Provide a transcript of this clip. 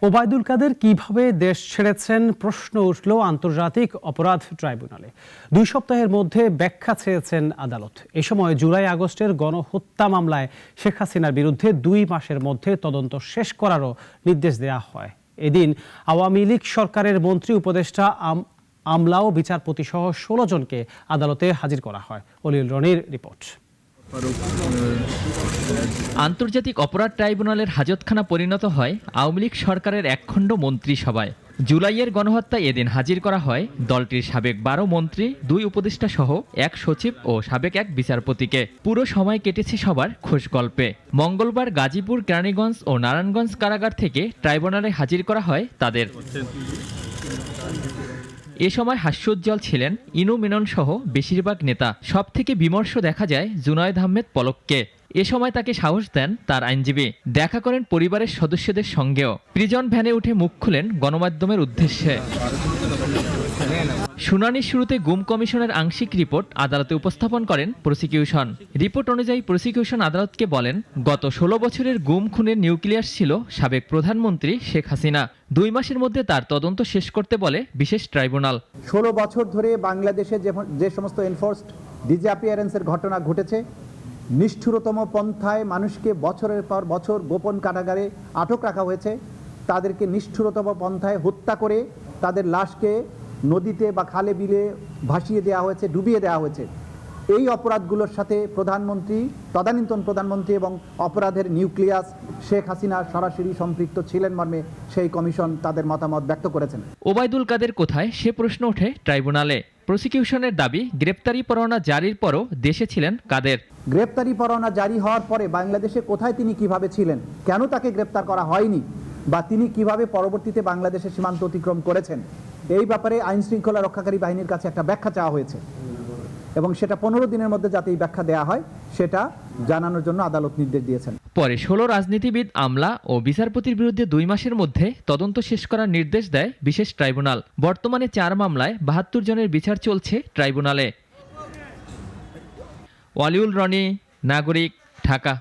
ওবায়দুল কাদের কিভাবে দেশ ছেড়েছেন প্রশ্ন উঠল আন্তর্জাতিক অপরাধ ট্রাইব্যুনালে। 2 সপ্তাহের মধ্যে ব্যাখ্যা চেয়েছেন আদালত। এ সময় জুলাই আগস্টের গণহত্যা মামলায় শেখ হাসিনার বিরুদ্ধে 2 মাসের মধ্যে তদন্ত শেষ করারও নির্দেশ দেওয়া হয়। এদিন আওয়ামী লীগ সরকারের মন্ত্রী উপদেষ্টা আমলা ও বিচারপতি সহ 16 জনকে আদালতে হাজির করা হয়। অলিউল রনির রিপোর্ট। আন্তর্জাতিক অপরাধ ট্রাইব্যুনালের হাজতখানা পরিণত হয় আওয়ামী লীগ সরকারের একখণ্ড মন্ত্রিসভায়। জুলাইয়ের গণহত্যায় এদিন হাজির করা হয় দলটির সাবেক 12 মন্ত্রী, 2 উপদেষ্টা সহ 1 সচিব ও সাবেক 1 বিচারপতিকে। পুরো সময় কেটেছে সবার খোশ গল্পে। মঙ্গলবার গাজীপুর, কেরানীগঞ্জ ও নারায়ণগঞ্জ কারাগার থেকে ট্রাইব্যুনালে হাজির করা হয় তাদের। এ সময় হাস্যোজ্জ্বল ছিলেন ইনু মিনন সহ বেশিরভাগ নেতা। সবথেকে বিমর্ষ দেখা যায় জুনায়েদ আহমেদ পলককে। এ সময় তাকে সাহস দেন তার আইনজীবী। দেখা করেন পরিবারের সদস্যদের সঙ্গেও। প্রিজন ভ্যানে উঠে মুখ খুলেন গণমাধ্যমের উদ্দেশ্যে। শুনানির শুরুতে গুম কমিশনের আংশিক রিপোর্ট আদালতে উপস্থাপন করেন প্রসিকিউশন। রিপোর্ট অনুযায়ী প্রসিকিউশন আদালতকে বলেন, গত 16 বছরের গুম খুনের নিউক্লিয়াস ছিল সাবেক প্রধানমন্ত্রী শেখ হাসিনা। 2 মাসের মধ্যে তার তদন্ত শেষ করতে বলে বিশেষ ট্রাইব্যুনাল। 16 বছর ধরে বাংলাদেশে যে সমস্ত এনফোর্সড ডিসঅ্যাপিয়ারেন্সের ঘটনা ঘটেছে, নিষ্ঠুরতম পন্থায় মানুষকে বছরের পর বছর গোপন কারাগারে আটক রাখা হয়েছে, তাদেরকে নিষ্ঠুরতম পন্থায় হত্যা করে তাদের লাশকে নদীতে বা খালে বিলে ভাসিয়ে দেওয়া হয়েছে, ডুবিয়ে দেওয়া হয়েছে। এই অপরাধগুলোর সাথে প্রধানমন্ত্রী, তদানীন্তন প্রধানমন্ত্রী এবং অপরাধের নিউক্লিয়াস শেখ হাসিনা সরাসরি সম্পৃক্ত ছিলেন মর্মে সেই কমিশন তাদের মতামত ব্যক্ত করেছেন। ওবায়দুল কাদের কোথায় সে প্রশ্ন ওঠে ট্রাইব্যুনালে। প্রসিকিউশনের দাবি, গ্রেপ্তারি পরোয়ানা জারির পরও দেশে ছিলেন কাদের। গ্রেপ্তারি পরোয়ানা জারি হওয়ার পরে বাংলাদেশে কোথায় তিনি কিভাবে ছিলেন, কেন তাকে গ্রেপ্তার করা হয়নি, বা তিনি কিভাবে পরবর্তীতে বাংলাদেশের সীমান্ত অতিক্রম করেছেন, এই ব্যাপারে আইন শৃঙ্খলা রক্ষাকারী বাহিনীর কাছে একটা ব্যাখ্যা চাওয়া হয়েছে এবং সেটা 15 দিনের মধ্যে যাতে এই ব্যাখ্যা দেওয়া হয় সেটা জানানোর জন্য আদালত নির্দেশ দিয়েছেন। পরে 16 রাজনীতিবিদ, আমলা ও বিচারপতির বিরুদ্ধে 2 মাসের মধ্যে তদন্ত শেষ করার নির্দেশ দেয় বিশেষ ট্রাইব্যুনাল। বর্তমানে 4 মামলায় 72 জনের বিচার চলছে ট্রাইব্যুনালে। ওয়ালিউল রনি, নাগরিক, ঢাকা।